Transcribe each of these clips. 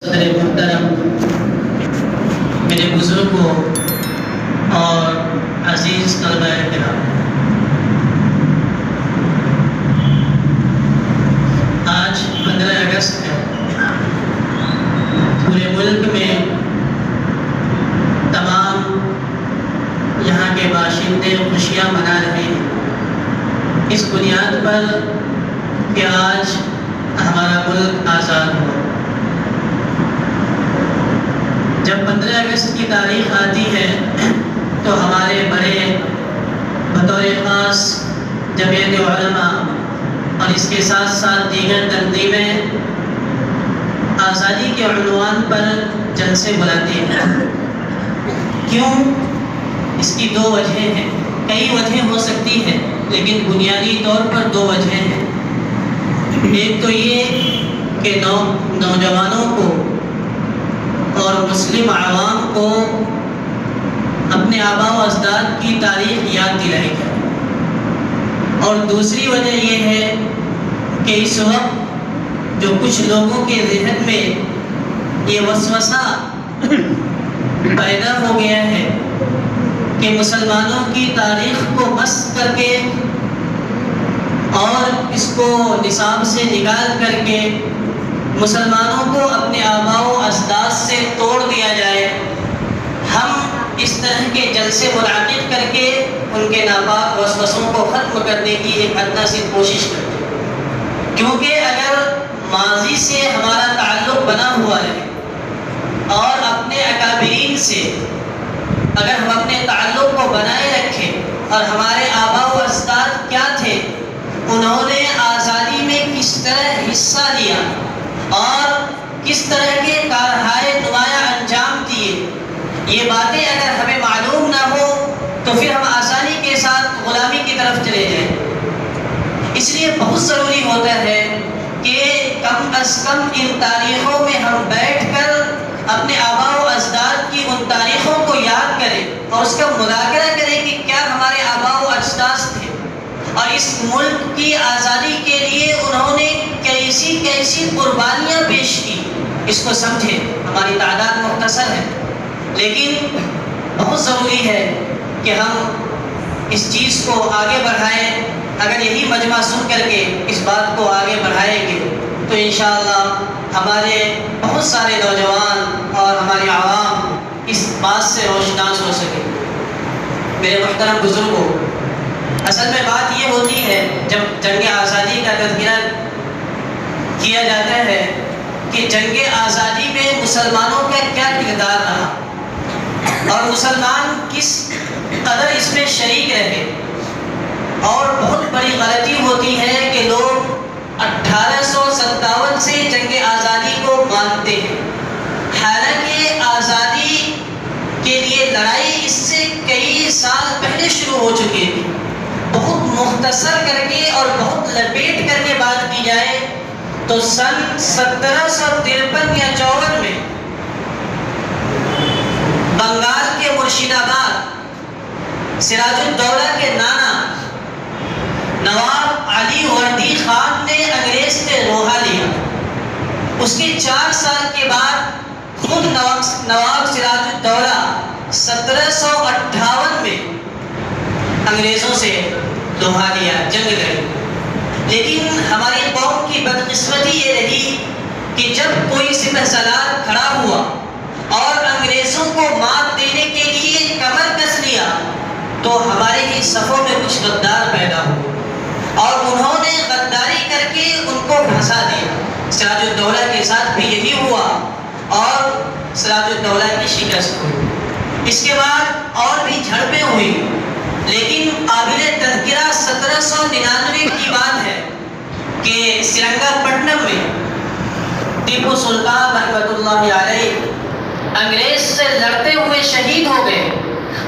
محترم میرے بزرگوں اور عزیز طلبہ کرام، آج 15 اگست ہے۔ پورے ملک میں تمام یہاں کے باشندے خوشیاں منا رہے ہیں اس بنیاد پر کہ آج ہمارا ملک آزاد ہوا۔ جب 15 اگست کی تاریخ آتی ہے تو ہمارے بڑے بطور خاص جمعیت علماء اور اس کے ساتھ ساتھ دیگر تنظیمیں آزادی کے عنوان پر جلسے بلاتی ہیں۔ کیوں؟ اس کی دو وجہیں ہیں، کئی وجہیں ہو سکتی ہیں لیکن بنیادی طور پر دو وجہیں ہیں۔ ایک تو یہ کہ نوجوانوں کو اور مسلم عوام کو اپنے آباء و اجداد کی تاریخ یاد دلائی جائے، اور دوسری وجہ یہ ہے کہ اس وقت جو کچھ لوگوں کے ذہن میں یہ وسوسہ پیدا ہو گیا ہے کہ مسلمانوں کی تاریخ کو مسخ کر کے اور اس کو نصاب سے نکال کر کے مسلمانوں کو اپنے آباء و اجداد سے توڑ دیا جائے، ہم اس طرح کے جلسے منعقد کر کے ان کے ناپاک وسوسوں کو ختم کرنے کی ایک ادنیٰ سی کوشش کرتے ہیں۔ کیونکہ اگر ماضی سے ہمارا تعلق بنا ہوا ہے اور اپنے اکابرین سے اگر ہم اپنے تعلق کو بنائے رکھیں، اور ہمارے آباء و اجداد کیا تھے، انہوں نے آزادی میں کس طرح حصہ لیا اور کس طرح کے کارہائے نمایاں انجام دیے، یہ باتیں اگر ہمیں معلوم نہ ہو تو پھر ہم آسانی کے ساتھ غلامی کی طرف چلے جائیں۔ اس لیے بہت ضروری ہوتا ہے کہ کم از کم ان تاریخوں میں ہم بیٹھ کر اپنے آباء و اجداد کی ان تاریخوں کو یاد کریں اور اس کا مذاکرہ کریں کہ کیا ہمارے آباء و اجداد تھے اور اس ملک کی آزادی کے لیے انہوں نے کیسی کیسی قربانیاں پیش کی، اس کو سمجھیں۔ ہماری تعداد مختصر ہے لیکن بہت ضروری ہے کہ ہم اس چیز کو آگے بڑھائیں۔ اگر یہی مجمع سن کر کے اس بات کو آگے بڑھائیں گے تو انشاءاللہ ہمارے بہت سارے نوجوان اور ہمارے عوام اس بات سے روشناس ہو سکے۔ میرے محترم بزرگوں، اصل میں بات یہ ہوتی ہے جب جنگ آزادی کا تذکرہ کیا جاتا ہے کہ جنگ آزادی میں مسلمانوں کا کیا کردار رہا اور مسلمان کس قدر اس میں شریک رہے۔ اور بہت بڑی غلطی ہوتی ہے کہ لوگ 1857 سے جنگ آزادی کو مانتے ہیں، حالانکہ آزادی کے لیے لڑائی اس سے کئی سال پہلے شروع ہو چکی تھی۔ بہت مختصر کر کے اور بہت لپیٹ کر کے بات کی جائے تو سن 1753 یا 54 میں بنگال کے مرشید آباد سراج الدولہ کے نانا نواب علی وردی خان نے انگریز سے لوہا لیا۔ اس کے 4 سال کے بعد خود نواب سراج الدولہ 1758 میں انگریزوں سے لوہا لیا، جنگ لڑی۔ لیکن ہماری قوم کی بدقسمتی یہ رہی کہ جب کوئی سپہ سالار کھڑا ہوا اور انگریزوں کو مات دینے کے لیے کمر کس لیا تو ہمارے ہی صفوں میں کچھ غدار پیدا ہوئے اور انہوں نے غداری کر کے ان کو پھنسا دیا۔ سراج الدولہ کے ساتھ بھی یہی ہوا اور سراج الدولہ کی شکست ہوئی۔ اس کے بعد اور بھی جھڑپیں ہوئی، لیکن قابل تذکرہ 1799 کی بات ہے کہ سرنگا پٹنم میں ٹیپو سلطان رحمۃ اللہ علیہ انگریز سے لڑتے ہوئے شہید ہو گئے،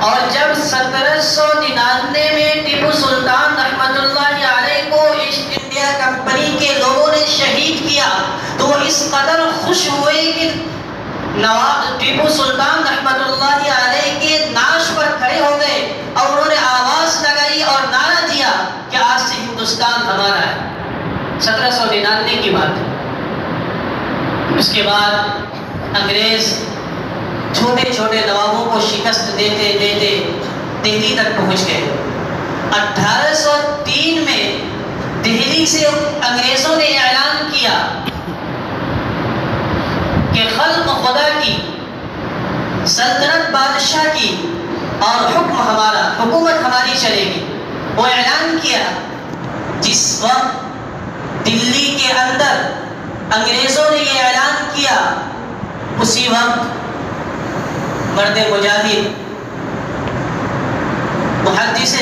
اور جب 1799 میں ٹیپو سلطان رحمۃ اللہ علیہ کو ایسٹ انڈیا کمپنی کے لوگوں نے شہید کیا تو وہ اس قدر خوش ہوئے کہ نواب ٹیپو سلطان رحمۃ اللہ علیہ کے نعش پر کھڑے ہو گئے اور انہوں نے آواز لگائی اور نعرہ دیا کہ آج سے ہندوستان ہمارا ہے۔ 1799 کی بات ہے۔ اس کے بعد انگریز چھوٹے چھوٹے نوابوں کو شکست دیتے دیتے دہلی تک پہنچ گئے۔ 1803 میں دہلی سے انگریزوں نے اعلان کیا کہ خلق خدا کی، سلطنت بادشاہ کی اور حکومت ہماری چلے گی۔ وہ اعلان کیا جس وقت دلی کے اندر انگریزوں نے یہ اعلان کیا، اسی وقت مرد مجاہد محدث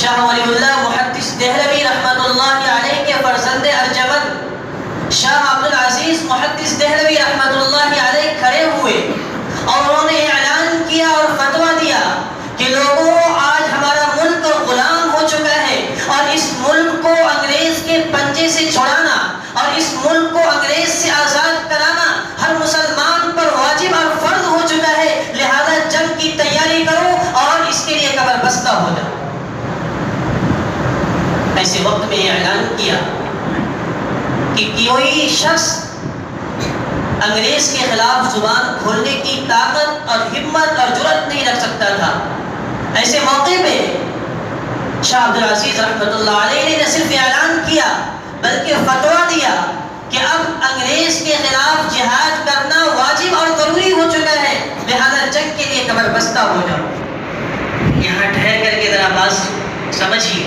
شاہ ولی اللہ محدث دہلوی رحمۃ اللہ علیہ کے فرزند ارجمند شاہ عبد العزیز محدث دہلوی رحمۃ اللہ علیہ کھڑے ہوئے اور انہوں نے اعلان کیا اور فتویٰ دیا کہ لوگوں، آج ہمارا ملک غلام ہو چکا ہے اور اس ملک کو انگریز کے پنجے سے چھڑانا اور اس ملک کو انگریز سے آزاد کرانا ہر مسلمان پر واجب اور فرض ہو چکا ہے، لہذا جنگ کی تیاری کرو اور اس کے لیے کمر بستہ ہو جاؤ۔ ایسے وقت میں یہ اعلان کیا کہ کوئی شخص انگریز کے خلاف زبان کھولنے کی طاقت اور ہمت اور جرأت نہیں رکھ سکتا تھا۔ ایسے موقع پہ شاہ عبد العزیز رحمۃ اللہ علیہ نے نہ صرف اعلان کیا بلکہ فتویٰ دیا کہ اب انگریز کے خلاف جہاد کرنا واجب اور ضروری ہو چکا ہے، لہذا جنگ کے لیے کمر بستہ ہو جاؤ۔ یہاں ٹھہر کر کے ذرا بات سمجھیے،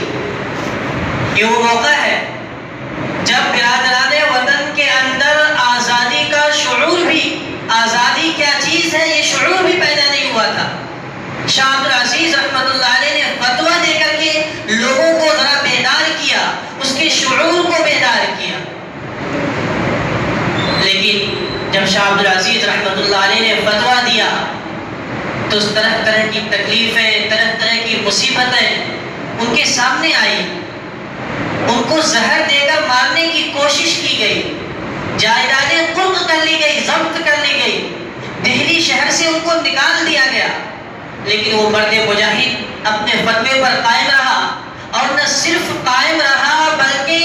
یہ وہ موقع ہے جب برادران وطن کے اندر آزادی کا شعور بھی، آزادی کیا چیز ہے یہ شعور بھی پیدا نہیں ہوا تھا۔ شاہ عبد العزیز رحمۃ اللہ علیہ نے فتویٰ دے کر کے لوگوں کو ذرا بیدار کیا، اس کے شعور کو بیدار کیا۔ لیکن جب شاہ عبد العزیز رحمۃ اللہ علیہ نے فتویٰ دیا تو اس طرح طرح کی تکلیفیں، طرح طرح کی مصیبتیں ان کے سامنے آئی، ان کو زہر دے کر مارنے کی کوشش کی گئی، جائیدادیں قرق کر لی گئی، ضبط کر لی گئی، دہلی شہر سے ان کو نکال دیا گیا، لیکن وہ مرد مجاہد اپنے فتوے پر قائم رہا، اور نہ صرف قائم رہا بلکہ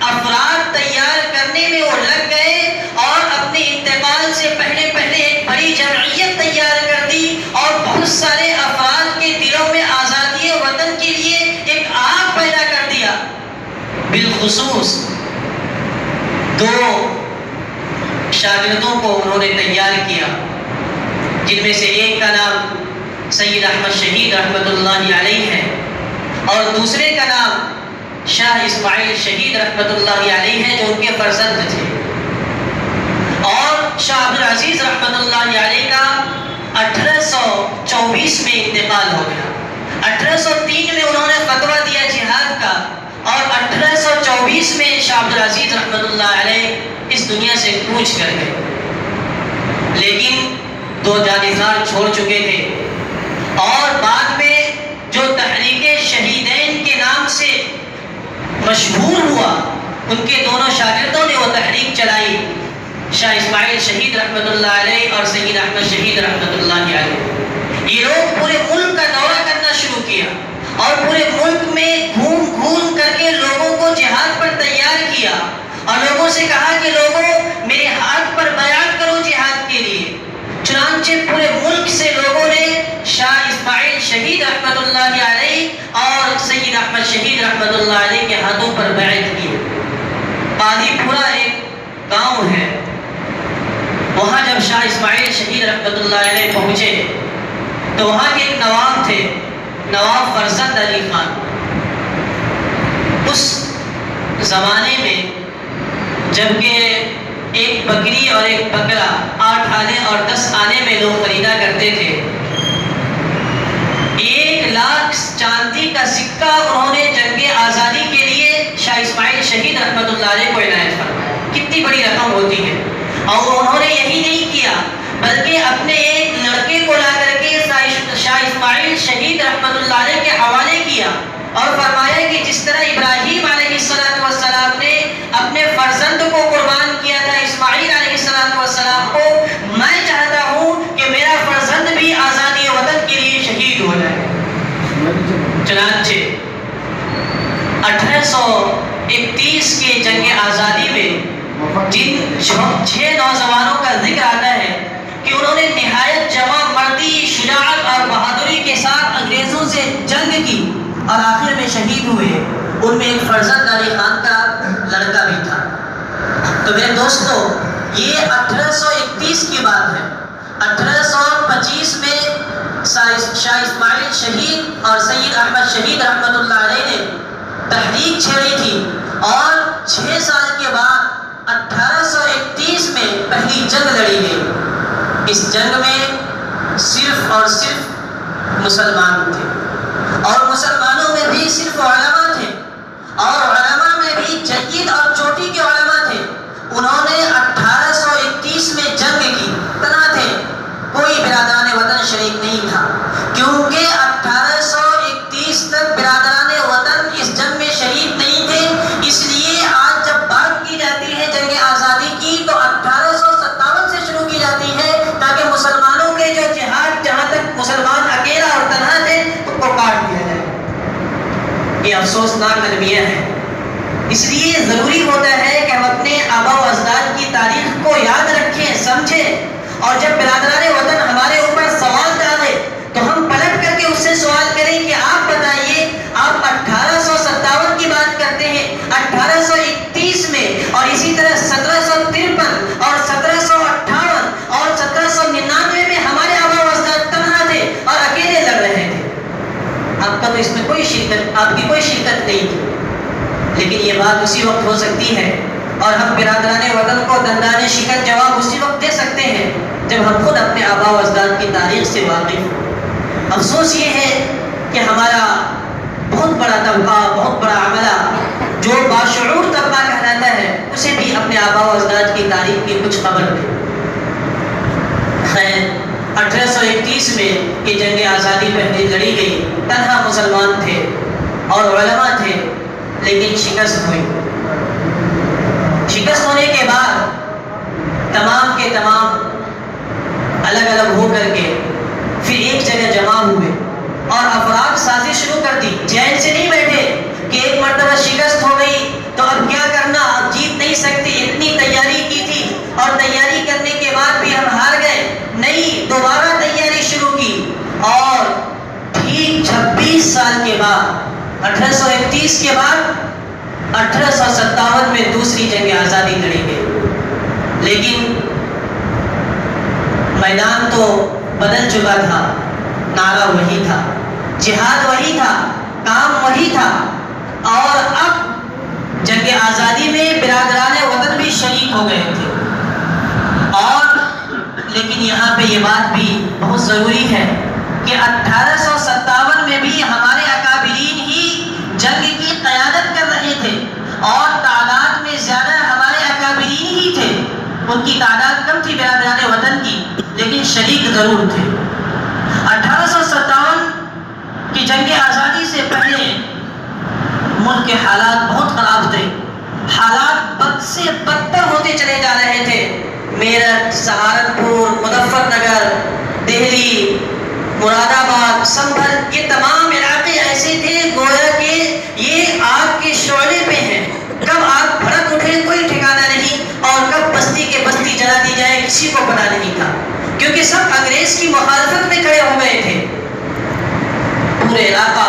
افراد تیار کرنے میں وہ لگ گئے اور اپنے انتقال سے پہلے ایک بڑی جمعیت تیار کر دی اور بہت سارے افراد کے دلوں میں آزادی وطن کے لیے ایک آگ پیدا کر دیا۔ بالخصوص 2 شاگردوں کو انہوں نے تیار کیا، جن میں سے ایک کا نام سید احمد شہید رحمۃ اللہ علیہ ہے اور دوسرے کا نام شاہ اسماعیل شہید رحمۃ اللہ علیہ ہے، جو ان کے فرزند تھے۔ اور شاہ عبد العزیز رحمۃ اللہ علیہ کا 1824 میں انتقال ہو گیا۔ 1803 میں انہوں نے فتویٰ دیا جہاد کا، اور 1824 میں شاہ عبد العزیز رحمۃ اللہ علیہ اس دنیا سے کوچ کر گئے۔ لیکن 2 جانثار چھوڑ چکے تھے، اور بعد میں جو تحریک شہیدین کے نام سے مشہور ہوا، ان کے دونوں شاگردوں نے وہ تحریک چلائی، شاہ اسماعیل شہید رحمۃ اللہ علیہ اور سید احمد شہید رحمۃ اللہ علیہ۔ یہ لوگ پورے ملک کا دورہ کرنا شروع کیا اور پورے ملک میں گھوم کر کے لوگوں کو جہاد پر تیار کیا، اور لوگوں سے کہا کہ لوگوں میرے ہاتھ پر بیعت کرو جہاد کے لیے۔ چنانچہ پورے ملک سے لوگوں نے شاہ اسماعیل شہید رحمۃ اللہ علیہ اور سید احمد شہید رحمۃ اللہ علیہ کے ہاتھوں پر بیعت کی۔ قاضی پورا ایک گاؤں ہے، وہاں جب شاہ اسماعیل شہید رحمۃ اللہ علیہ پہنچے تو وہاں کے ایک نواب تھے، نواب فرزند علی خان۔ اس زمانے میں جبکہ ایک بکری اور ایک بکرا 8 آنے اور 10 آنے میں لوگ خریدا کرتے تھے، 1 لاکھ چاندی کا سکہ انہوں نے جنگ آزادی کے لیے شاہ اسماعیل شہید رحمۃ اللہ علیہ کو عنایت فرمایا۔ کتنی بڑی رقم ہوتی ہے! اور انہوں نے یہی نہیں کیا بلکہ اپنے ایک لڑکے کو لا کر کے شاہ اسماعیل شہید رحمۃ اللہ علیہ کے حوالے کیا اور فرمایا کہ جس طرح ابراہیم علیہ السلام نے اپنے فرزند کو قربان کیا تھا اسماعیل علیہ السلام کو، میں چاہتا ہوں کہ میرا فرزند بھی آزادی وطن کے لیے شہید ہو جائے۔ چنانچہ 1831 کے جنگ آزادی میں جن 6 نوجوانوں کا ذکر آتا ہے کہ انہوں نے نہایت جواں مردی، شجاعت اور بہادری کے ساتھ انگریزوں سے جنگ کی اور آخر میں شہید ہوئے، ان میں ایک فرزند علی خان کا لڑکا بھی تھا۔ تو میرے دوستو، یہ 1831 کی بات ہے۔ 1825 میں شاہ اسماعیل شہید اور سید احمد شہید رحمۃ اللہ علیہ نے تحریک چھیڑی تھی، اور 6 سال کے بعد 1831 میں پہلی جنگ لڑی گئی۔ اس جنگ میں صرف اور صرف مسلمان تھے، اور مسلمانوں میں بھی صرف علماء تھے، اور علماء میں بھی جید اور چوٹی کے علماء تھے۔ انہوں نے 1831 میں جنگ کی، تنہا تھے، کوئی برادران وطن شریک نہیں تھا، کیونکہ 1831 تک برادران وطن اس جنگ میں شریک نہیں تھے۔ اس لیے آج جب بات کی جاتی ہے جنگ آزادی کی تو 1857 سے شروع کی جاتی ہے، تاکہ مسلمانوں کے جو جہاد، جہاں تک مسلمان اکیلا اور تنہا تھے، ان کو کاٹ دیا جائے۔ یہ افسوسناک المیہ ہے۔ اس لیے ضروری ہوتا ہے کہ ہم اپنے آباء و اجداد کی تاریخ کو یاد رکھیں، سمجھیں، اور جب برادران وطن ہمارے اوپر سوال ڈالے تو ہم پلٹ کر کے اس سے سوال کریں کہ آپ بتائیے، آپ 1857 کی بات کرتے ہیں، 1831 میں، اور اسی طرح 1753 اور 1758 اور 1799 میں ہمارے آباء و اجداد تنہا تھے اور اکیلے لڑ رہے تھے۔ آپ کا تو اس میں کوئی شرکت، آپ کی کوئی شرکت نہیں تھی، لیکن یہ بات اسی وقت ہو سکتی ہے، اور ہم برادران وطن کو دندان شکن جواب اسی وقت دے سکتے ہیں جب ہم خود اپنے آباء و اجداد کی تاریخ سے واقف ہوں۔ افسوس یہ ہے کہ ہمارا بہت بڑا طبقہ، بہت بڑا عملہ جو باشعور طبقہ کہلاتا ہے، اسے بھی اپنے آباء و اجداد کی تاریخ کی کچھ خبر نہیں۔ خیر، 1831 میں یہ جنگ آزادی پہلے لڑی گئی، تنہا مسلمان تھے اور علماء تھے، لیکن شکست ہوئی۔ شکست ہونے کے بعد تمام کے تمام الگ الگ ہو کر کے پھر ایک جگہ جمع ہوئے اور افراد سازی شروع کر دی۔ چین سے نہیں بیٹھے کہ ایک مرتبہ شکست ہو گئی تو اب کیا کرنا، اب جیت نہیں سکتے، اتنی تیاری کی تھی اور تیاری کرنے کے بعد بھی ہم ہار گئے، نہیں، دوبارہ تیاری شروع کی، اور ٹھیک 26 سال کے بعد، 1831 کے بعد 1857 میں دوسری جنگ آزادی لڑی گئی۔ لیکن میدان تو بدل چکا تھا، نعرہ وہی تھا، جہاد وہی تھا، کام وہی تھا، اور اب جنگ آزادی میں برادران وطن بھی شریک ہو گئے تھے۔ اور لیکن یہاں پہ یہ بات بھی بہت ضروری ہے کہ 1857 میں بھی ہمارے اکابرین ہی جنگ کی قیادت کر رہے تھے، اور تعداد میں زیادہ ہمارے اکابرین ہی تھے۔ ان کی تعداد کم تھی برادران وطن کی، لیکن شریک ضرور تھے۔ 1857 کی جنگ آزادی سے پہلے ملک کے حالات بہت خراب تھے، حالات بد سے بدتر ہوتے چلے جا رہے تھے۔ میرٹھ، سہارنپور، مظفر نگر، دہلی، مراد آباد، سنبھل، یہ تمام علاقے ایسے تھے گویا کہ یہ آگ کے شعلے پہ ہیں، کب آگ بھڑک اٹھے کوئی ٹھکانہ نہیں، اور کب بستی کے بستی جلا دی جائے کسی کو پتہ نہیں تھا، کیونکہ سب انگریز کی مخالفت میں کھڑے ہو گئے تھے۔ پورے علاقہ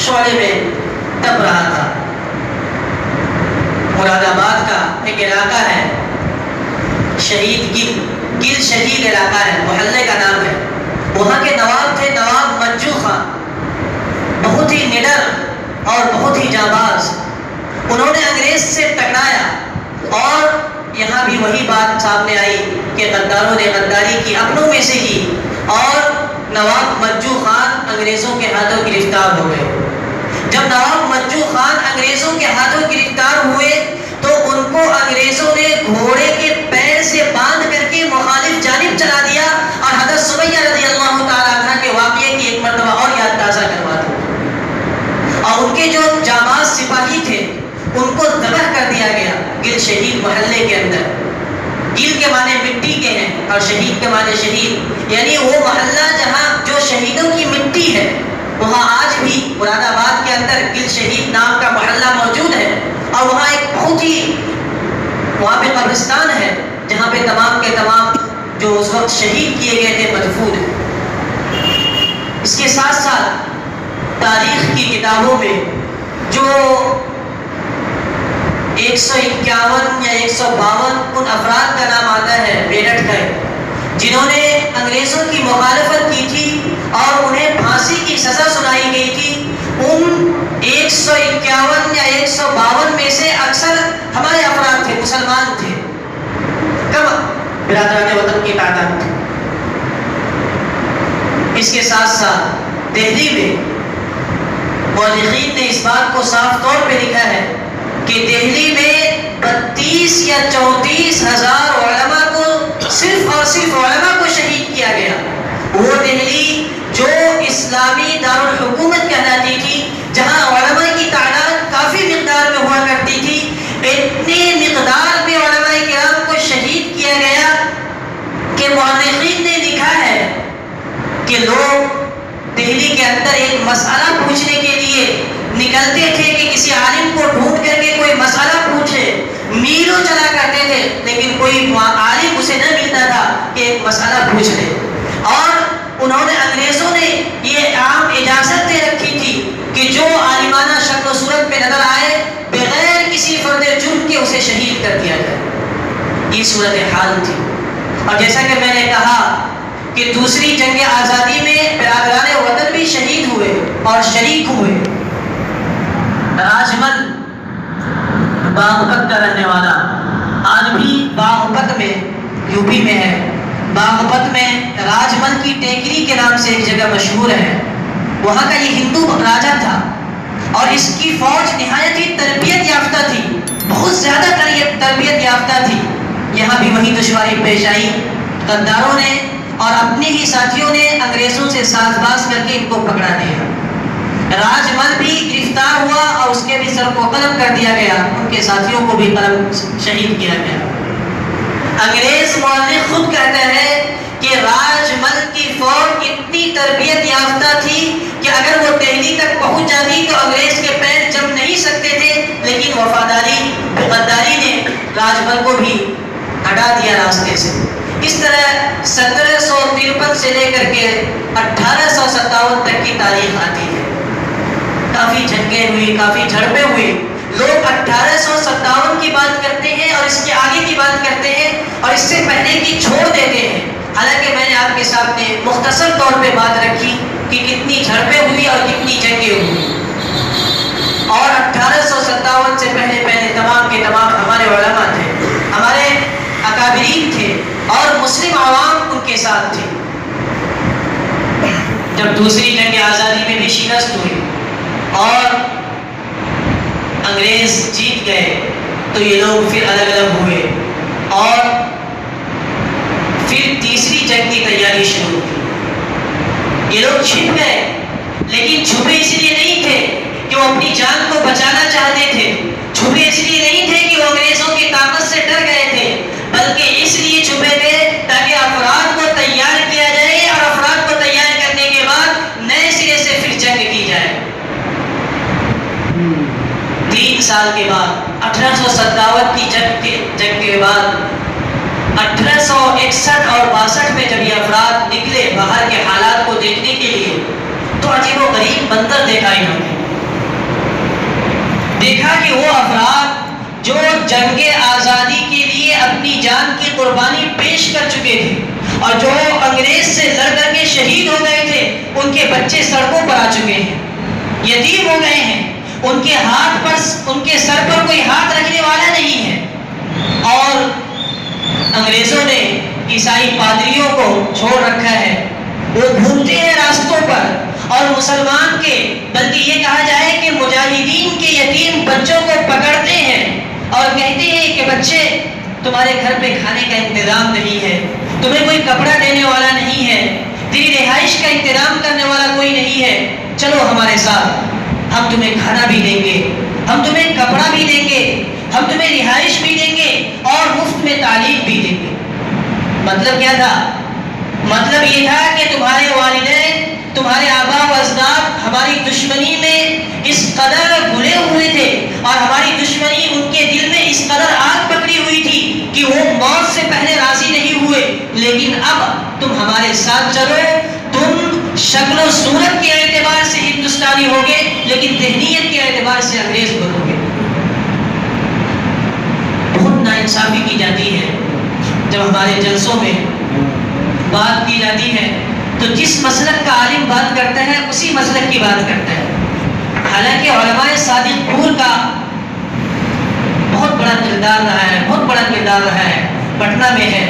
شعلے میں تپ رہا تھا۔ مراد آباد کا ایک علاقہ ہے، شہید گل شہید علاقہ ہے، محلے کا نام ہے، وہاں کے نواب تھے نواب منجو خان، بہت ہی نڈر اور بہت ہی جانباز۔ انہوں نے انگریز سے ٹکرایا، اور یہاں بھی وہی بات سامنے آئی کہ غداروں نے غداری کی، اپنوں میں سے کی، اور نواب منجو خان انگریزوں کے ہاتھوں گرفتار ہو گئے۔ جب نواب منجو خان انگریزوں کے ہاتھوں گرفتار ہوئے تو ان کو انگریزوں نے گھوڑے کے پیر سے باندھ کر کے مخالف جانب چلا دیا، اور حضرت سمیہ رضی اللہ تعالیٰ عنہ کے واقعے کی ایک مرتبہ اور یاد تازہ کروا دیا، اور ان کے جو جانباز سپاہی تھے ان کو ذبح کر دیا گیا گل شہید محلے کے اندر۔ گل کے معنی مٹی کے ہیں اور شہید کے معنی شہید، یعنی وہ محلہ جہاں جو شہیدوں کی مٹی ہے، وہاں آج بھی مراد آباد کے اندر گل شہید نام کا محلہ موجود ہے، اور وہاں ایک بہت ہی وہاں پہ قبرستان ہے جہاں پہ تمام کے تمام جو اس وقت شہید کیے گئے تھے مدفون ہیں۔ اس کے ساتھ ساتھ تاریخ کی کتابوں میں جو 151 یا 152 ان افراد کا نام آتا ہے میرٹھ کا، جنہوں نے انگریزوں کی مخالفت کی تھی اور انہیں پھانسی کی سزا سنائی گئی تھی، ان 151 یا 152 میں سے اکثر ہمارے افراد تھے، مسلمان تھے، کم برادران وطن کی تعداد تھی۔ اس کے ساتھ ساتھ دہلی میں مورخین نے اس بات کو صاف طور پہ لکھا ہے کہ دہلی میں 32 یا 34 ہزار علماء کو صرف اور صرف علماء کو شہید کیا گیا۔ وہ دہلی جو اسلامی دارالحکومت کہلاتی تھی، جہاں علماء کی تعداد کافی مقدار میں ہوا کرتی تھی، اتنی مقدار میں علماء کرام کو شہید کیا گیا کہ مورخین نے لکھا ہے کہ لوگ دہلی کے اندر ایک مسئلہ پوچھنے کے لیے نکلتے تھے کہ کسی عالم کو ڈھونڈ کر کے کوئی مسئلہ پوچھے، میلوں چلا کرتے تھے لیکن کوئی عالم اسے نہ ملتا تھا کہ ایک مسئلہ پوچھ لے۔ اور انہوں نے انگریزوں نے یہ عام اجازت دے رکھی تھی کہ جو عالمانہ شکل و صورت پہ نظر آئے بغیر کسی فرد جرم کے اسے شہید کر دیا جائے۔ یہ صورتحال تھی۔ اور جیسا کہ میں نے کہا کہ دوسری جنگ آزادی میں برادران وطن بھی شہید ہوئے اور شریک ہوئے۔ راجمل باغپت کا رہنے والا آج بھی باغپت میں یو پی میں ہے، باغپت میں راجمل کی ٹیکری کے نام سے ایک جگہ مشہور ہے، وہاں کا یہ ہندو راجا تھا اور اس کی فوج نہایت ہی تربیت یافتہ تھی، بہت زیادہ تربیت یافتہ تھی۔ یہاں بھی وہی دشواری پیش آئی، غداروں نے اور اپنے ہی ساتھیوں نے انگریزوں سے ساز باز کر کے ان کو پکڑا دیا۔ راجمل بھی گرفتار ہوا اور اس کے بھی سر کو قلم کر دیا گیا، ان کے ساتھیوں کو بھی قلم شہید کیا گیا۔ انگریز مورخ خود کہتا ہے کہ راجمل کی فوج اتنی تربیت یافتہ تھی کہ اگر وہ دہلی تک پہنچ جاتی تو انگریز کے پیر جم نہیں سکتے تھے، لیکن وفاداری غداری نے راجمل کو بھی ہٹا دیا راستے سے۔ اس طرح 1753 سے لے کر کے 1857 تک کی تاریخ آتی ہے۔ کافی جنگیں ہوئی، کافی جھڑپیں ہوئی۔ لوگ 1857 کی بات کرتے ہیں اور اس کے آگے کی بات کرتے ہیں اور اس سے پہلے کی چھوڑ دیتے ہیں، حالانکہ میں نے آپ کے سامنے مختصر طور پہ بات رکھی کہ کتنی جھڑپیں ہوئی اور کتنی جنگیں ہوئی۔ اور 1857 سے پہلے تمام کے تمام ہمارے علماء تھے، ہمارے اکابرین تھے اور مسلم عوام ان کے ساتھ تھے۔ جب دوسری جنگ آزادی میں بھی شکست ہوئی اور انگریز جیت گئے تو یہ لوگ پھر الگ الگ ہوئے اور پھر تیسری جنگ کی تیاری شروع ہوئی۔ یہ لوگ چھپ گئے، لیکن چھپے اس لیے نہیں تھے کہ وہ اپنی جان کو بچانا چاہتے تھے، چھپے اس لیے نہیں تھے کہ وہ انگریزوں کی طاقت سے ڈر گئے تھے، بلکہ اس لیے چھپے تھے تاکہ افراد کو تیار کیا جائے اور افراد کو تیار کرنے کے بعد نئے سرے سے پھر جنگ کی جائے۔ 3 سال کے بعد 1857 کی جنگ کے بعد 1861 اور 62 میں جب یہ افراد نکلے باہر کے حالات کو دیکھنے کے لیے تو عجیب و غریب منظر دیکھا انہوں نے۔ دیکھا کہ وہ افراد جو جنگ آزادی کے لیے اپنی جان کی قربانی پیش کر چکے تھے اور جو انگریز سے لڑ کر کے شہید ہو گئے تھے، ان کے بچے سڑکوں پر آ چکے ہیں، یتیم ہو گئے ہیں، ان کے ہاتھ پر، ان کے سر پر کوئی ہاتھ رکھنے والا نہیں ہے، اور انگریزوں نے عیسائی پادریوں کو چھوڑ رکھا ہے، وہ گھومتے ہیں راستوں پر اور مسلمان کے، بلکہ یہ کہا جائے کہ مجاہدین کے یتیم بچوں کو پکڑتے ہیں اور کہتے ہیں کہ بچے تمہارے گھر پہ کھانے کا انتظام نہیں ہے، تمہیں کوئی کپڑا دینے والا نہیں ہے، تیری رہائش کا انتظام کرنے والا کوئی نہیں ہے، چلو ہمارے ساتھ، ہم تمہیں کھانا بھی دیں گے، ہم تمہیں کپڑا بھی دیں گے، ہم تمہیں رہائش بھی دیں گے اور مفت میں تعلیم بھی دیں گے۔ مطلب کیا تھا؟ مطلب یہ تھا کہ تمہارے والدین، تمہارے آبا و اجداد ہماری دشمنی میں اس قدر گھلے ہوئے تھے اور ہماری دشمنی ان کے دل میں اس قدر آگ پکڑی ہوئی تھی کہ وہ موت سے پہلے راضی نہیں ہوئے، لیکن اب تم ہمارے ساتھ چلو، تم شکل و صورت کے اعتبار سے ہندوستانی ہوگے لیکن ذہنیت کے اعتبار سے انگریز بنو گے۔ بہت ناانصافی کی جاتی ہے جب ہمارے جلسوں میں بات کی جاتی ہے تو جس مسلک کا عالم بات کرتا ہے اسی مسلک کی بات کرتا ہے، حالانکہ علماء صادق پور کا بہت بڑا کردار رہا ہے، بہت بڑا کردار رہا ہے، پٹنہ میں ہے۔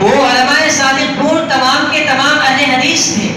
وہ علماء صادق پور تمام کے تمام اہل حدیث تھے،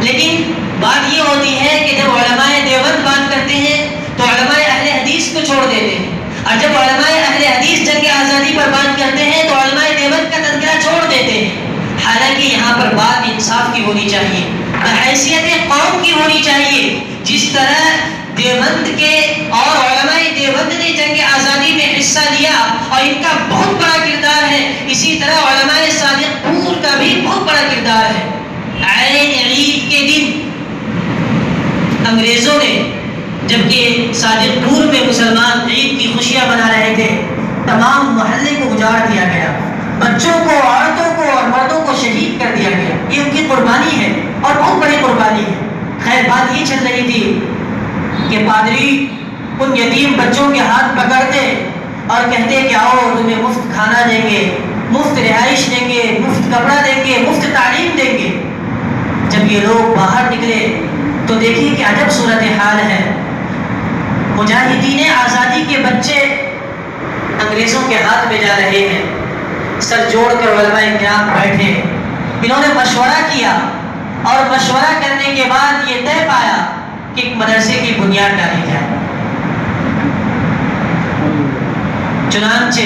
لیکن بات یہ ہوتی ہے کہ جب علماء دیوبند بات کرتے ہیں تو علماء اہل حدیث کو چھوڑ دیتے ہیں، اور جب علماء اہل حدیث جنگ آزادی پر بات کرتے ہیں تو علماء دیوبند کا تذکرہ چھوڑ دیتے ہیں۔ حالانکہ یہاں پر بات انصاف کی ہونی چاہیے، بحیثیت قوم کی ہونی چاہیے۔ جس طرح دیوبند کے اور علماء دیوبند نے جنگ آزادی میں حصہ لیا اور ان کا بہت بڑا کردار ہے، اسی طرح علماء صادق پور کا بھی بہت بڑا کردار ہے۔ عین عید کے دن انگریزوں نے، جبکہ صادق پور میں مسلمان عید کی خوشیاں منا رہے تھے، تمام محلے کو اجاڑ دیا گیا، بچوں کو، عورتوں کو اور مردوں کو شہید کر دیا گیا۔ یہ ان کی قربانی ہے اور بہت بڑی قربانی ہے۔ خیر بات یہ چل رہی تھی کہ پادری ان یتیم بچوں کے ہاتھ پکڑتے اور کہتے کہ آؤ تمہیں مفت کھانا دیں گے، مفت رہائش دیں گے، مفت کپڑا دیں گے، مفت تعلیم دیں گے۔ جب یہ لوگ باہر نکلے تو دیکھیے کہ عجب صورتحال ہے، مجاہدین آزادی کے بچے انگریزوں کے ہاتھ میں جا رہے ہیں۔ سر جوڑ کر علماء کرام بیٹھے، انہوں نے مشورہ کیا اور مشورہ کرنے کے بعد یہ طے پایا کہ ایک مدرسے کی بنیاد ڈالی جائے۔ چنانچہ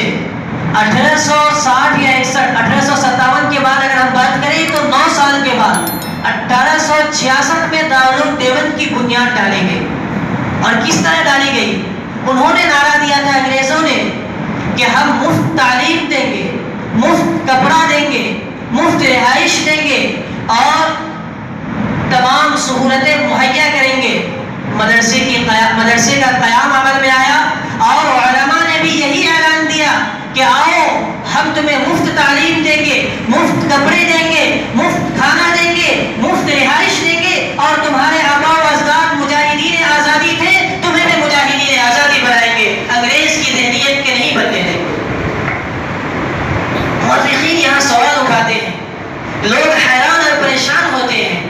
1860 یا 1857 کے بعد اگر ہم بات کریں تو 9 سال کے بعد 1866 میں دارالعلوم دیوبند کی بنیاد ڈالی گئی۔ اور کس طرح ڈالی گئی؟ انہوں نے نعرہ دیا تھا انگریزوں نے کہ ہم مفت تعلیم دیں گے، مفت کپڑا دیں گے، مفت رہائش دیں گے اور تمام سہولتیں مہیا کریں گے۔ مدرسے کا قیام عمل میں آیا اور علماء نے بھی یہی اعلان دیا کہ آؤ ہم تمہیں مفت تعلیم دیں گے، مفت کپڑے دیں گے، مفت کھانا دیں گے، مفت رہائش دیں گے، اور تمہارے آباء و اجداد مجاہدین آزادی تھے، تمہیں بھی مجاہدین آزادی بنائیں گے، انگریز کی ذہنیت کے نہیں بننے دیں گے۔ مورخین یہاں سوال اٹھاتے ہیں، لوگ حیران اور پریشان ہوتے ہیں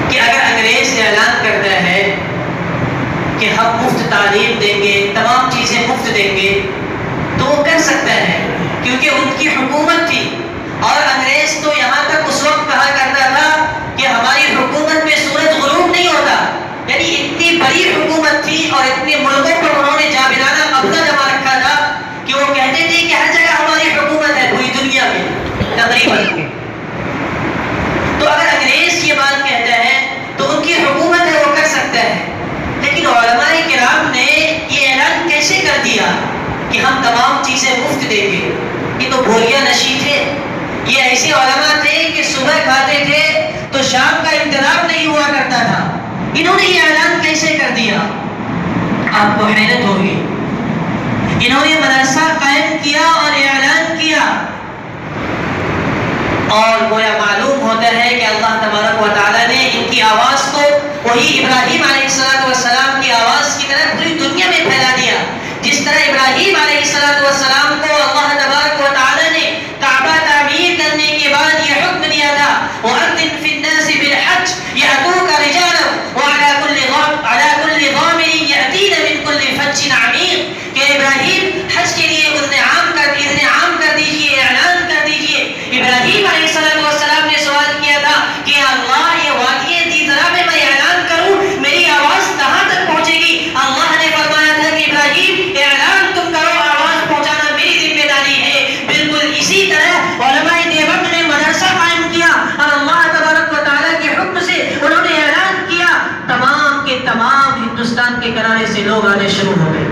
کہ اگر انگریز اعلان کرتا ہے کہ ہم مفت تعلیم دیں گے، تمام چیزیں مفت دیں گے، تو وہ کر سکتا ہے کیونکہ ان کی حکومت تھی۔ اور انگریز تو یہاں تک اس وقت کہا کرتا تھا کہ ہماری حکومت میں سورج غروب نہیں ہوتا، یعنی اتنی بڑی حکومت تھی اور اتنے ملکوں پر انہوں نے جابرانہ قبضہ جما رکھا تھا کہ وہ کہتے تھے کہ ہر جگہ ہماری حکومت ہے پوری دنیا میں تقریباً۔ تو اگر انگریز یہ بات کہتا ہے تو ان کی حکومت ہے، وہ کر سکتا ہے۔ لیکن علماء کرام نے یہ اعلان کیسے کر دیا کہ ہم تمام چیزیں مفت دیں گے؟ یہ تو بھولیا نشی تھے، یہ ایسے علماء تھے کہ صبح کھاتے تھے تو شام کا انتظام نہیں ہوا کرتا تھا۔ انہوں نے یہ اعلان کیسے کر دیا؟ آپ کو حیرت ہوگی۔ انہوں نے مدرسہ قائم کیا اور اعلان کیا، اور گویا معلوم ہوتا ہے کہ اللہ تبارک و تعالیٰ نے ان کی آواز کو وہی ابراہیم علیہ السلام کی آواز کی طرح پوری دنیا میں پھیلا دیا۔ جس طرح ابراہیم علیہ السلام کو اللہ تبارک و تعالیٰ نے کعبہ تعمیر کرنے کے بعد یہ حکم دیا تھا، وَأَذِّن فِي النَّاسِ بِالْحَجِّ يَأْتُوكَ رِجَالًا وَعَلَى كُلِّ ضَامِرٍ يَأْتِينَ مِنْ كُلِّ فَجٍّ عَمِيقٍ، کہ ابراہیم حج کے لیے اذن عام کر دیجئے، اعلان کر دیجئے۔ ابراہیم علیہ السلام نے سوال کیا تھا کہ اللہ یہ وادی دیزرا میں اعلان کروں، میری آواز کہاں تک پہنچے گی؟ اللہ نے فرمایا تھا کہ ابراہیم اعلان تم کرو، آواز پہنچانا میری ذمہ داری ہے۔ بالکل اسی طرح علماء دیوبند نے مدرسہ قائم کیا اور اللہ تبارک و تعالیٰ کے حکم سے انہوں نے اعلان کیا، تمام کے تمام ہندوستان کے کنارے سے لوگ آنے شروع ہو گئے۔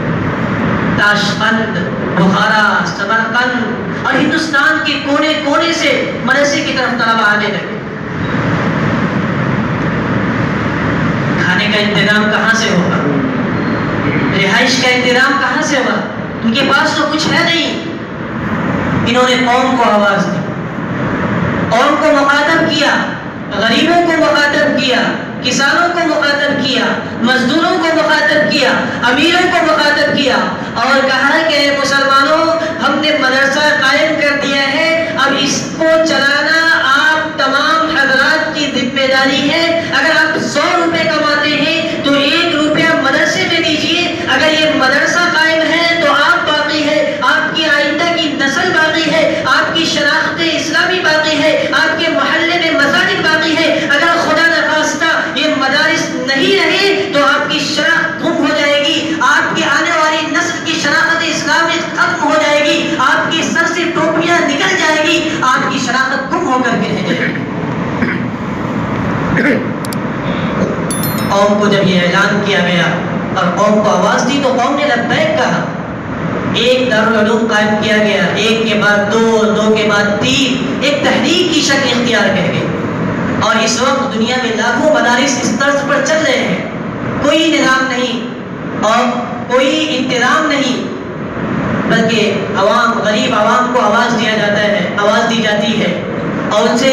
تاشقند، بخارا، سمرقند اور ہندوستان کے کونے کونے سے مدرسے کی طرف طلبہ آنے لگے۔ کھانے کا انتظام کہاں سے ہوگا؟ رہائش کا انتظام کہاں سے ہوگا؟ ان کے پاس تو کچھ ہے نہیں، انہوں نے قوم کو آواز دی، قوم کو مخاطب کیا، غریبوں کو مخاطب کیا، کسانوں کو مخاطب کیا، مزدوروں کو مخاطب کیا، امیروں کو مخاطب کیا، اور کہا کہ مسلمانوں ہم نے مدرسہ قائم کر دیا ہے، اب اس کو چلانا آپ تمام حضرات کی ذمہ داری ہے۔ اگر آپ 100 روپے کماتے ہیں تو 1 روپیہ مدرسے میں دیجیے۔ اگر یہ مدرسہ قائم ہے تو آپ باقی ہے، آپ کی آئندہ کی نسل باقی ہے، آپ کی شناخت اسلامی باقی ہے، آپ کے محلے میں مساجد باقی ہے۔ اگر خدا نخواستہ یہ مدارس نہیں رہے تو آپ کی شناخت گم ہو جائے گی، آپ کی آنے والی نسل کی شناخت اسلامی ختم ہو جائے گی، آپ کی سر سے ٹوپیاں نکل جائے گی، آپ کی شناخت گم ہو کر کے رہ جائے گی۔ قوم کو جب یہ اعلان کیا گیا اور قوم کو آواز دی تو قوم نے لبیک کہا۔ ایک دارالعلوم قائم کیا گیا، ایک کے بعد 2، 2 کے بعد 3، ایک تحریک کی شکل اختیار کر گئی، اور اس وقت دنیا میں لاکھوں مدارس اس طرز پر چل رہے ہیں، کوئی نظام نہیں اور کوئی انتظام نہیں، بلکہ عوام، غریب عوام کو آواز دیا جاتا ہے، آواز دی جاتی ہے، اور ان سے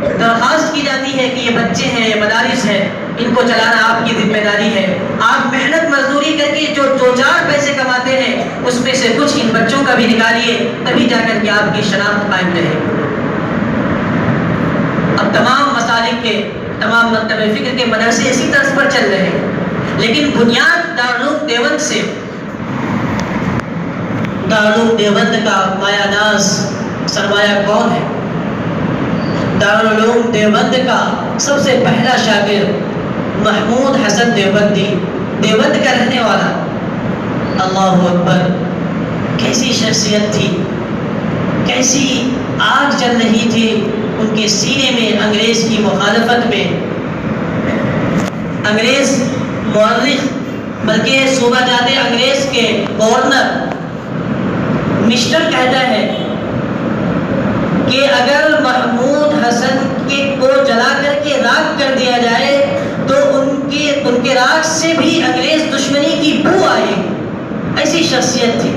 درخواست کی جاتی ہے کہ یہ بچے ہیں، یہ مدارس ہے، ان کو چلانا آپ کی ذمہ داری ہے، آپ محنت مزدوری کر کے جو 2-4 پیسے کماتے ہیں اس میں سے کچھ ان بچوں کا بھی نکالیے، تبھی جا کر کے آپ کی شناخت قائم رہے۔ اب تمام مسالک کے، تمام مکتب فکر کے مدرسے اسی طرز پر چل رہے ہیں، لیکن بنیاد دارالعلوم دیوبند سے، دارالعلوم دیوبند کا مایہ ناز سرمایہ کون ہے؟ دارالعلوم دیوبند کا سب سے پہلا شاگرد محمود حسن دیوبندی، دیوبند کا رہنے والا۔ اللہ اکبر، کیسی شخصیت تھی، کیسی آگ جل رہی تھی ان کے سینے میں انگریز کی مخالفت میں۔ انگریز مورخ، بلکہ صوبہ جات انگریز کے گورنر مسٹر کہتا ہے کہ اگر محمود حسن کو جلا کر کے راکھ کر دیا جائے تو ان کے راکھ سے بھی انگریز دشمنی کی بو آئے، ایسی شخصیت تھی۔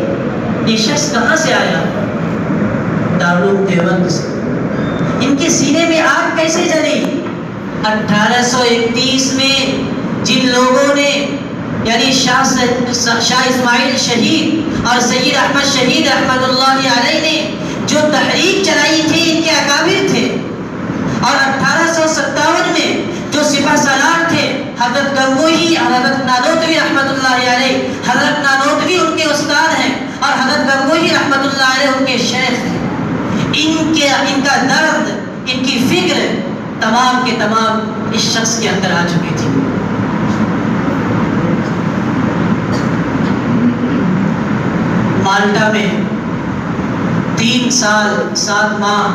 یہ شخص کہاں سے آیا؟ دارالعلوم دیوبند سے۔ ان کے سینے میں آگ کیسے جلی؟ 1831 میں جن لوگوں نے، یعنی شاہ اسماعیل شہید اور سید احمد شہید رحمۃ اللہ علیہ نے جو تحریک چلائی تھی، ان کے اکابر تھے، اور 1857 میں جو سپہ سالار تھے حضرت گنگوہی اور حضرت نانوتوی رحمۃ اللہ علیہ، حضرت نانوتوی ان کے استاد ہیں اور حضرت گنگوہی رحمۃ اللہ علیہ ان کے شیخ ہیں۔ ان کا درد، ان کی فکر تمام کے تمام اس شخص کے اندر آ چکی تھی۔ مالٹا میں 3 سال 7 ماہ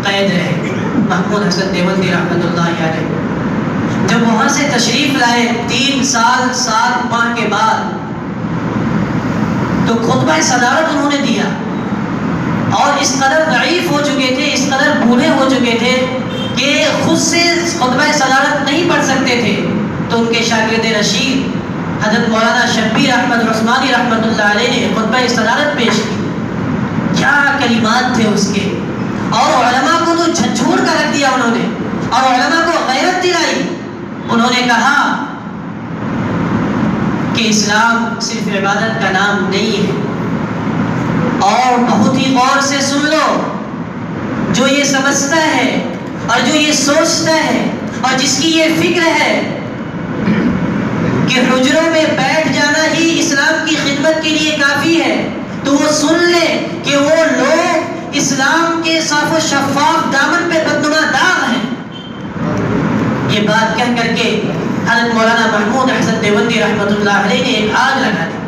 قید رہے محمود حسن دیوبندی رحمۃ اللہ علیہ۔ جب وہاں سے تشریف لائے 3 سال 7 ماہ کے بعد تو خطبہ صدارت انہوں نے دیا، اور اس قدر ضعیف ہو چکے تھے، اس قدر بوڑھے ہو چکے تھے کہ خود سے خطبہ صدارت نہیں پڑھ سکتے تھے، تو ان کے شاگرد رشید حضرت مولانا شبیر احمد عثمانی رحمۃ اللہ علیہ نے خطبہ صدارت پیش کی۔ کیا کلمات تھے اس کے، اور علماء کو تو جھنجھوڑ کر رکھ دیا انہوں نے، اور علماء کو غیرت دلائی۔ انہوں نے کہا کہ اسلام صرف عبادت کا نام نہیں ہے، اور بہت ہی غور سے سن لو، جو یہ سمجھتا ہے اور جو یہ سوچتا ہے اور جس کی یہ فکر ہے کہ حجروں میں بیٹھ جانا ہی اسلام کی خدمت کے لیے کافی ہے، تو وہ سن لے کہ وہ لوگ اسلام کے صاف و شفاف دامن پہ بدنما داغ ہیں۔ یہ بات کہہ کر کے حضرت مولانا محمود حسن دیوبندی رحمۃ اللہ علیہ نے ایک آگ لگا دی۔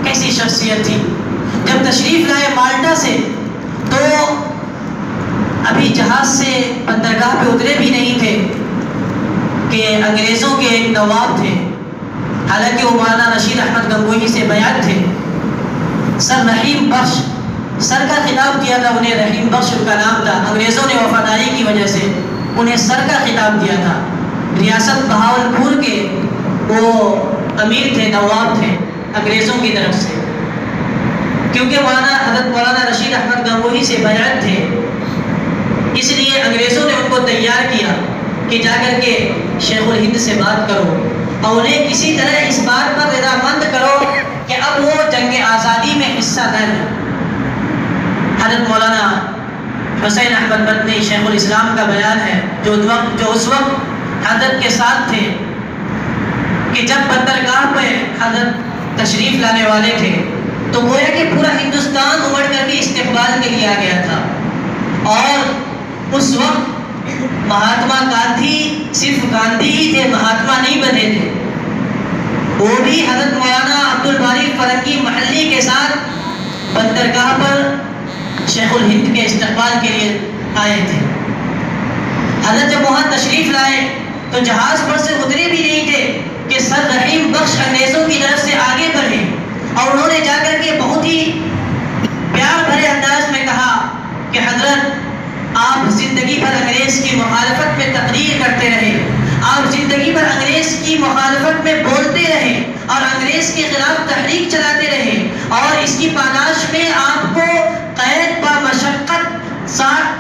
کیسی شخصیت تھی! جب تشریف لائے مالٹا سے تو ابھی جہاز سے بندرگاہ پہ اترے بھی نہیں تھے کہ انگریزوں کے ایک نواب تھے، حالانکہ وہ مولانا رشید احمد گنگوہی سے بیعت تھے، سر رحیم بخش، سر کا خطاب دیا تھا انہیں، رحیم بخش ان کا نام تھا، انگریزوں نے وفاداری کی وجہ سے انہیں سر کا خطاب دیا تھا۔ ریاست بہاولپور کے وہ امیر تھے، نواب تھے انگریزوں کی طرف سے۔ کیونکہ حضرت مولانا رشید احمد گنگوہی سے بیعت تھے، اس لیے انگریزوں نے ان کو تیار کیا کہ جا کر کے شیخ الہند سے بات کرو اور انہیں کسی طرح اس بات پر رضامند کرو کہ اب وہ جنگ آزادی میں حصہ نہ لیں۔ حضرت مولانا حسین احمد مدنی شیخ الاسلام کا بیان ہے، جو اس وقت حضرت کے ساتھ تھے، کہ جب بندرگاہ پہ حضرت تشریف لانے والے تھے تو گویا کہ پورا ہندوستان امڑ کر کے استقبال کے لیے آ گیا تھا، اور اس وقت مہاتما گاندھی صرف گاندھی ہی تھے، مہاتما نہیں بنے تھے۔ وہ بھی حضرت مولانا عبدالباری فرنگی محلی کے ساتھ بندرگاہ پر شیخ الہند کے استقبال کے لیے آئے تھے۔ حضرت جب وہاں تشریف لائے تو جہاز پر سے اترے بھی نہیں تھے کہ سر رحیم بخش انگریزوں کی طرف سے آگے بڑھے، اور انہوں نے جا کر کے بہت ہی پیار بھرے انداز میں کہا کہ حضرت آپ زندگی بھر انگریز کی مخالفت میں تقریر کرتے رہے، آپ زندگی بھر انگریز کی مخالفت میں بولتے رہے اور انگریز کے خلاف تحریک چلاتے رہے، اور اس کی پاداش میں آپ کو قید با مشقت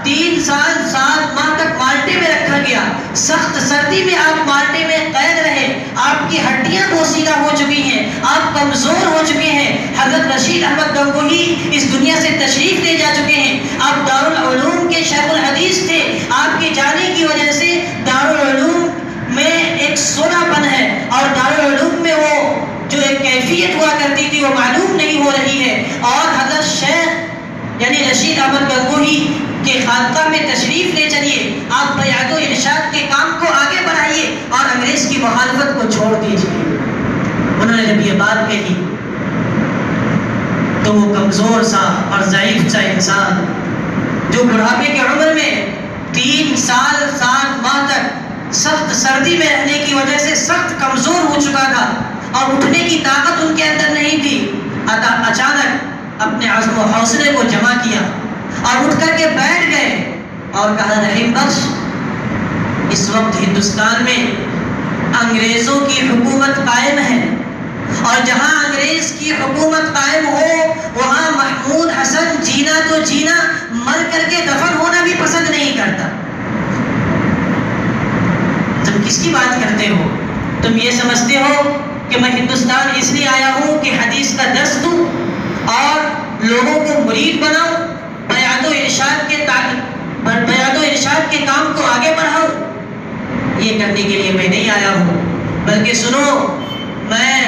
3 سال 7 ماہ تک مالٹے میں رکھا گیا، سخت سردی میں آپ مالٹے میں قید رہے، آپ کی ہڈیاں بوسیدہ ہو چکی ہیں، آپ کمزور ہو چکے ہیں۔ حضرت رشید احمد گنگوہی اس دنیا سے تشریف لے جا چکے ہیں، آپ دارالعلوم کے شیخ الحدیث تھے، آپ کے جانے کی وجہ سے دارالعلوم میں ایک سونا پن ہے، اور دارالعلوم میں وہ جو ایک کیفیت ہوا کرتی تھی وہ معلوم نہیں ہو رہی ہے۔ اور حضرت شیخ یعنی رشید احمد گنگوہی کے خانقاہ میں تشریف لے چلیے، آپ بیعت و ارشاد کے کام کو آگے بڑھائیے اور انگریز کی مخالفت کو چھوڑ دیجیے۔ انہوں نے جب یہ بات کہی تو وہ کمزور سا اور ضعیف سا انسان جو بڑھاپے کی عمر میں 3 سال 7 ماہ تک سخت سردی میں رہنے کی وجہ سے سخت کمزور ہو چکا تھا اور اٹھنے کی طاقت ان کے اندر نہیں تھی، اچانک اپنے عزم و حوصلے کو جمع کیا اور اٹھ کر کے بیٹھ گئے اور کہا رحیم بخش، اس وقت ہندوستان میں انگریزوں کی حکومت قائم ہے، اور جہاں انگریز کی حکومت قائم ہو وہاں محمود حسن جینا تو جینا، مر کر کے دفن ہونا بھی پسند نہیں کرتا۔ تم کس کی بات کرتے ہو؟ تم یہ سمجھتے ہو کہ میں ہندوستان اس لیے آیا ہوں کہ حدیث کا درس دوں اور لوگوں کو مرید بناؤں، بیعت و ارشاد کے کام کو آگے بڑھاؤں؟ یہ کرنے کے لیے میں نہیں آیا ہوں، بلکہ سنو، میں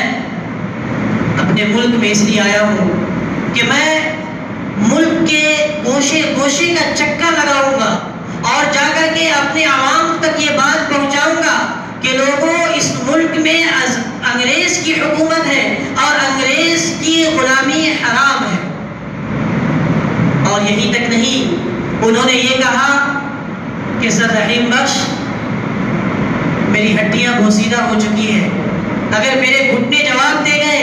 اپنے ملک میں اس لیے آیا ہوں کہ میں ملک کے گوشے گوشے کا چکر لگاؤں گا اور جا کر کے اپنے عوام تک یہ بات پہنچاؤں گا کہ لوگوں، اس ملک میں انگریز کی حکومت ہے اور انگریز کی غلامی حرام ہے۔ اور یہی تک نہیں، انہوں نے یہ کہا کہ سر رحیم بخش، میری ہڈیاں بوسیدہ ہو چکی ہیں، اگر میرے گھٹنے جواب دے گئے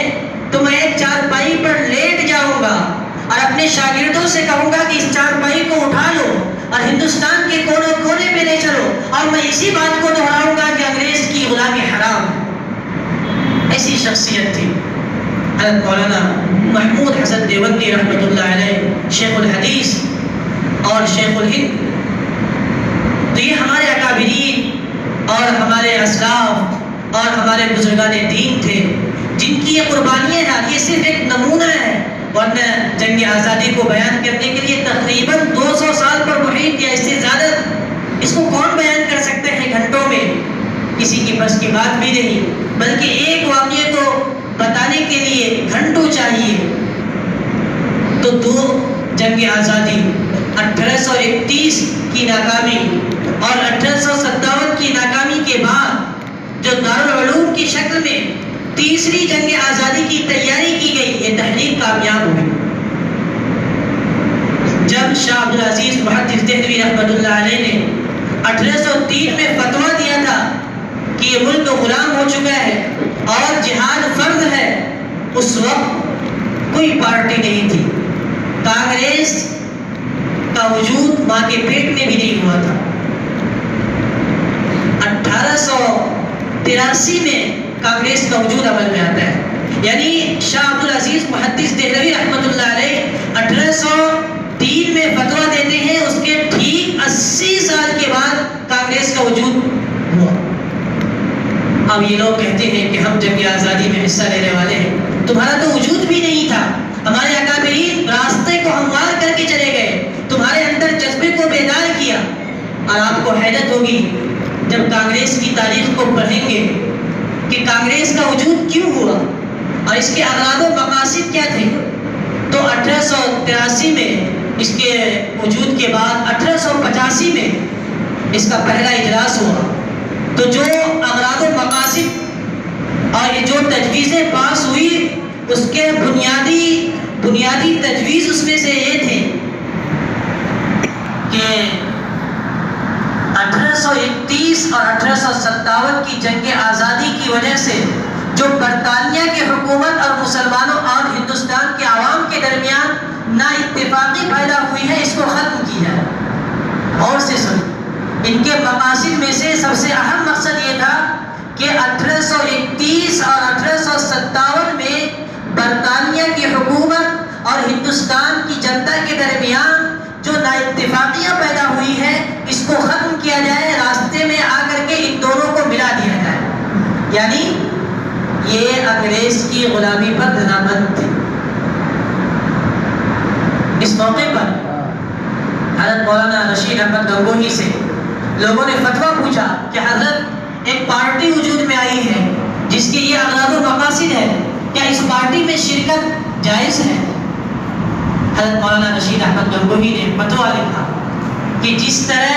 تو میں ایک چارپائی پر لیٹ جاؤں گا اور اپنے شاگردوں سے کہوں گا کہ اس چارپائی کو اٹھا لو اور ہندوستان کے کونے کونے پہ لے چلو، اور میں اسی بات کو دہراؤں گا کہ انگریز کی غلامی حرام ہے۔ ایسی شخصیت تھی حضرت مولانا محمود حسن دیوبندی رحمۃ اللہ علیہ، شیخ الحدیث اور شیخ الہند۔ تو یہ ہمارے اکابرین اور ہمارے اسلاف اور ہمارے بزرگان دین تھے جن کی یہ قربانیاں ہیں۔ یہ صرف ایک نمونہ ہے، ورنہ جنگ آزادی کو بیان کرنے کے لیے تقریباً 200 سال پر محیط یا اس سے زیادہ، اس کو کون بیان کر سکتے ہیں گھنٹوں میں؟ کسی کی بس کی بات بھی نہیں، بلکہ ایک واقعے کو بتانے کے لیے گھنٹوں چاہیے۔ تو 2 جنگ آزادی، 1831 کی ناکامی اور 1857 کی ناکامی کے بعد جو دارالعلوم کی شکل میں تیسری جنگ آزادی کی تیاری کی گئی، یہ تحریک کامیاب ہوئی۔ جب شاہ عبدالعزیز محدث دہلوی رحمۃ اللہ علیہ نے 1803 میں فتویٰ دیا تھا کہ یہ ملک غلام ہو چکا ہے اور جہاد فرض ہے، اس وقت کوئی پارٹی نہیں تھی، کانگریس کا وجود ماں کے پیٹ میں بھی نہیں ہوا تھا۔ 1883 میں کانگریس کا وجود عمل میں آتا ہے۔ یعنی شاہ عبد العزیز محدث دہلوی رحمۃ اللہ علیہ 1803 میں فتویٰ دیتے ہیں، اس کے ٹھیک 80 سال کے بعد کانگریس کا وجود ہوا۔ اب یہ لوگ کہتے ہیں کہ ہم جنگ آزادی میں حصہ لینے والے ہیں، تمہارا تو وجود بھی نہیں تھا، ہمارے اکابرین راستے کو ہموار کر کے چلے گئے، تمہارے اندر جذبے کو بیدار کیا۔ اور آپ کو حیرت ہوگی جب کانگریس کی تاریخ کو پڑھیں گے کہ کانگریس کا وجود کیوں ہوا اور اس کے اغراض و مقاصد کیا تھے۔ تو 1883 میں اس کے وجود کے بعد 1885 میں اس کا پہلا اجلاس ہوا۔ تو جو اغراض و مقاصد اور جو تجویزیں پاس ہوئی، اس کے بنیادی تجویز اس میں سے یہ تھے کہ 1831 اور 1857 کی جنگ آزادی کی وجہ سے جو برطانیہ کی حکومت اور مسلمانوں اور ہندوستان کے عوام کے درمیان نا اتفاقی پیدا ہوئی ہے، اس کو ختم کیا ہے۔ اور سے سن، ان کے مقاصد میں سے سب سے اہم مقصد یہ تھا کہ 1831 اور 1857 میں برطانیہ کی حکومت اور ہندوستان کی جنتا کے درمیان جو نا اتفاقیاں پیدا ہوئی ہے، اس کو ختم کیا جائے، راستے میں آ کر کے ان دونوں کو ملا دیا جائے۔ یعنی یہ انگریز کی غلامی پر رضامند تھے۔ اس موقع پر حضرت مولانا رشید احمد گنگوہی سے لوگوں نے فتویٰ پوچھا کہ حضرت ایک پارٹی وجود میں آئی ہے جس کے یہ اغراض و مقاصد ہے، کیا اس پارٹی میں شرکت جائز ہے؟ حضرت مولانا رشید احمد گنگوہی نے فتویٰ لکھا کہ جس طرح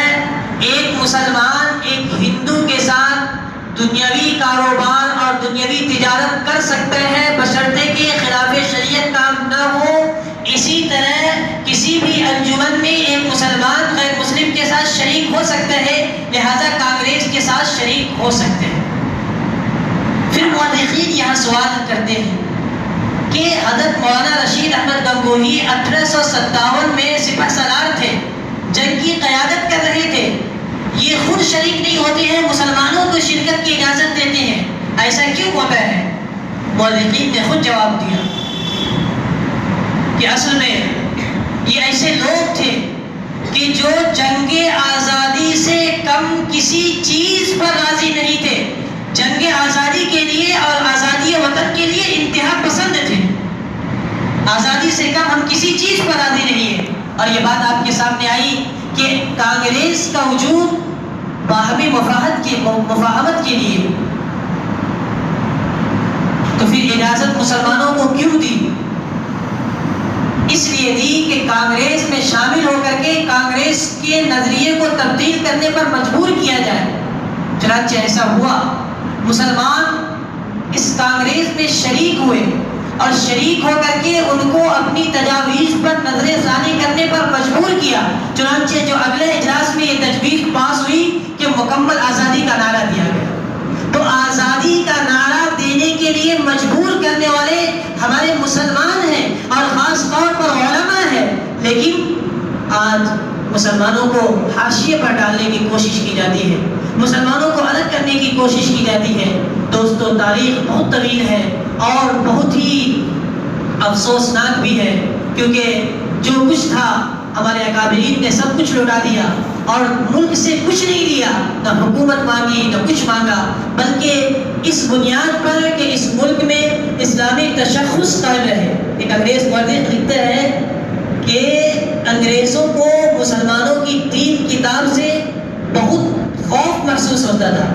ایک مسلمان ایک ہندو کے ساتھ دنیاوی کاروبار اور دنیاوی تجارت کر سکتے ہیں بشرطے کہ خلاف شریعت کام نہ ہو، اسی طرح کسی بھی انجمن میں ایک مسلمان غیر مسلم کے ساتھ شریک ہو سکتے ہیں، لہذا کانگریس کے ساتھ شریک ہو سکتے ہیں۔ پھر مؤرخین یہاں سوال کرتے ہیں کہ حضرت مولانا رشید احمد گنگوہی 1857 میں سپہ سالار تھے، جنگ کی قیادت کر رہے تھے، یہ خود شریک نہیں ہوتے ہیں، مسلمانوں کو شرکت کی اجازت دیتے ہیں، ایسا کیوں ہوتا ہے؟ مؤرخین نے خود جواب دیا کہ اصل میں یہ ایسے لوگ تھے کہ جو جنگ آزادی سے کم کسی چیز پر راضی نہیں تھے، جنگ آزادی کے لیے اور آزادی وطن کے لیے انتہا پسند تھے، آزادی سے کم ہم کسی چیز پر راضی نہیں ہیں۔ اور یہ بات آپ کے سامنے آئی کہ کانگریس کا وجود باہمی مفاہمت کے لیے، تو پھر اجازت مسلمانوں کو کیوں دی؟ اس لیے دی کہ کانگریس میں شامل ہو کر کے کانگریس کے نظریے کو تبدیل کرنے پر مجبور کیا جائے۔ چنانچہ ایسا ہوا، مسلمان اس کانگریس میں شریک ہوئے اور شریک ہو کر کے ان کو اپنی تجاویز پر نظر ثانی کرنے پر مجبور کیا۔ چنانچہ جو اگلے اجلاس میں یہ تجویز پاس ہوئی کہ مکمل آزادی کا نعرہ دیا گیا۔ تو آزادی کا نعرہ دینے کے لیے مجبور کرنے والے ہمارے مسلمان ہیں اور خاص طور پر علماء ہیں، لیکن آج مسلمانوں کو حاشیے پر ڈالنے کی کوشش کی جاتی ہے، مسلمانوں کو الگ کرنے کی کوشش کی جاتی ہے۔ دوستو، تاریخ بہت طویل ہے اور بہت ہی افسوسناک بھی ہے، کیونکہ جو کچھ تھا ہمارے اکابرین نے سب کچھ لوٹا دیا اور ملک سے کچھ نہیں لیا، نہ حکومت مانگی نہ کچھ مانگا، بلکہ اس بنیاد پر کہ اس ملک میں اسلامی تشخص قائم رہے۔ ایک انگریز مورخ لکھتا ہے کہ انگریزوں کو مسلمانوں کی 3 کتاب سے بہت خوف محسوس ہوتا تھا۔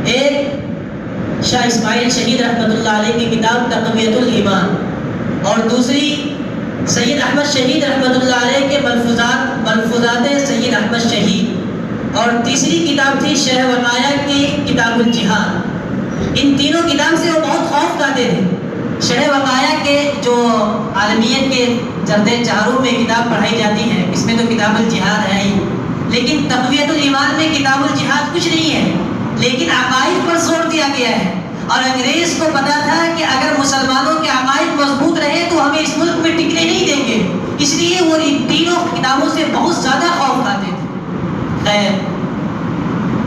ایک شاہ اسماعیل شہید رحمۃ اللہ علیہ کی کتاب تقویت الایمان، اور دوسری سید احمد شہید رحمۃ اللہ علیہ کے ملفوظات سید احمد شہید، اور تیسری کتاب تھی شرح وقایہ کی کتاب الجہاد۔ ان تینوں کتاب سے وہ بہت خوف کھاتے تھے۔ شرح وقایہ کے جو عالمیت کے جلد چہاروں میں کتاب پڑھائی جاتی ہے، اس میں تو کتاب الجہاد ہے ہی، لیکن تقویت الایمان میں کتاب الجہاد کچھ نہیں ہے، لیکن عقائد پر زور دیا گیا ہے۔ اور انگریز کو پتا تھا کہ اگر مسلمانوں کے عقائد مضبوط رہے تو ہمیں اس ملک میں ٹکنے نہیں دیں گے، اس لیے وہ ان تینوں کتابوں سے بہت زیادہ خوف کھاتے تھے۔ خیر،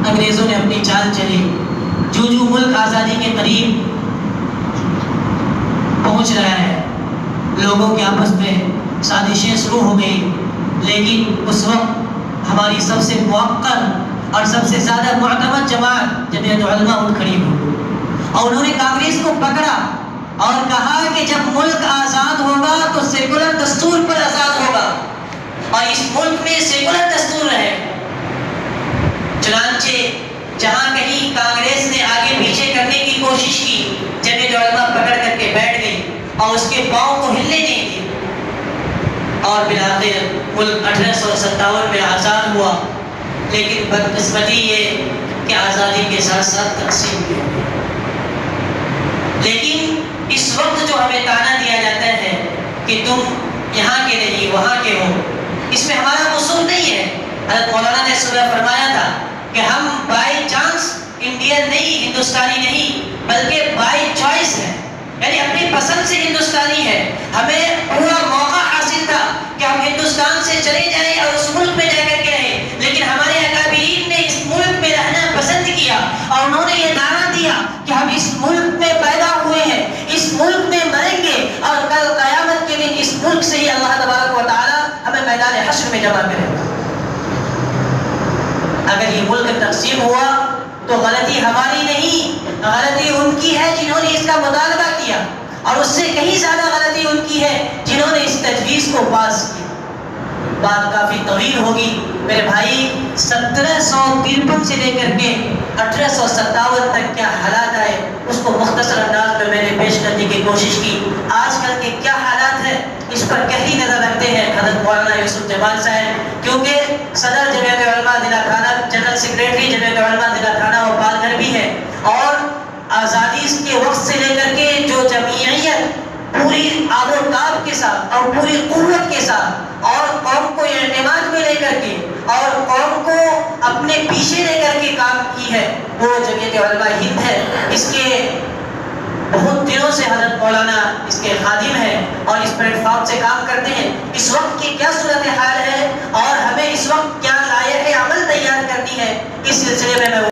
انگریزوں نے اپنی چال چلی، جو ملک آزادی کے قریب پہنچ رہا ہے، لوگوں کے آپس میں سازشیں شروع ہو گئی، لیکن اس وقت ہماری سب سے موقر اور سب سے زیادہ معتمد جماعت جمعیت علماء اٹھ کھڑی ہوئی اور انہوں نے کانگریس کو پکڑا اور کہا کہ جب ملک آزاد ہوگا تو سیکولر دستور پر آزاد ہوگا اور اس ملک میں سیکولر دستور رہے۔ چنانچہ جہاں کہیں کانگریس نے آگے پیچھے کرنے کی کوشش کی، جمعیت علماء پکڑ کر کے بیٹھ گئی اور اس کے پاؤں کو ہلنے نہیں دی اور بالآخر ملک 1857 میں آزاد ہوا۔ لیکن بدقسمتی یہ کہ آزادی کے ساتھ ساتھ تقسیم بھی ہو گئی۔ لیکن اس وقت جو ہمیں تانا دیا جاتا ہے کہ تم یہاں کے نہیں وہاں کے ہو، اس میں ہمارا قصور نہیں ہے۔ حضرت مولانا نے صبح فرمایا تھا کہ ہم بائی چانس انڈین نہیں، ہندوستانی نہیں، بلکہ بائی چوائس ہے، یعنی اپنی پسند سے ہندوستانی ہے۔ ہمیں پورا موقع حاصل تھا کہ ہم ہندوستان سے چلے جائیں اور اس ملک میں جا کر کے رہیں، لیکن ہمارے اکابرین نے اس ملک میں رہنا پسند کیا اور انہوں نے یہ نعرہ دیا کہ ہم اس ملک میں پیدا ہوئے ہیں، اس ملک میں مریں گے اور کل قیامت کے دن اس ملک سے ہی اللہ تبارک و تعالی ہمیں میدان حشر میں جمع کرے گا۔ اگر یہ ملک تقسیم ہوا تو غلطی ہماری نہیں، غلطی ان کی ہے جنہوں نے اس کا مطالبہ کیا، اور اس سے کہیں زیادہ غلطی ان کی ہے جنہوں نے اس تجویز کو پاس کیا۔ بات کافی طویل ہوگی میرے بھائی، 1753 سے لے کر کے 1857 تک کیا حالات آئے اس کو مختصر انداز میں میں نے پیش کرنے کی کوشش کی۔ آج کل کے کیا حالات ہیں اس پر گہری نظر رکھتے ہیں حضرت مولانا یوسف جمال صاحب، کیونکہ صدر جمعیت علماء ضلع تھانہ، جنرل سیکریٹری جمعیت علماء ضلع تھانہ وہ پال گھر بھی ہے، اور آزادی کے وقت سے لے کر کے جو جمعیت پوری آب و تاب کے ساتھ اور پوری قوت کے ساتھ اور قوم کو اعتماد میں لے کر کے اور قوم کو اپنے پیچھے لے کر کے کام کی ہے، وہ جمعیت علماء ہند ہے۔ اس کے بہت دنوں سے حضرت مولانا اس کے خادم ہیں اور اس پلیٹ فارم سے کام کرتے ہیں۔ اس وقت کی کیا صورتحال ہے اور ہمیں اس وقت کیا لائحہ عمل تیار کرنی ہے، اس سلسلے میں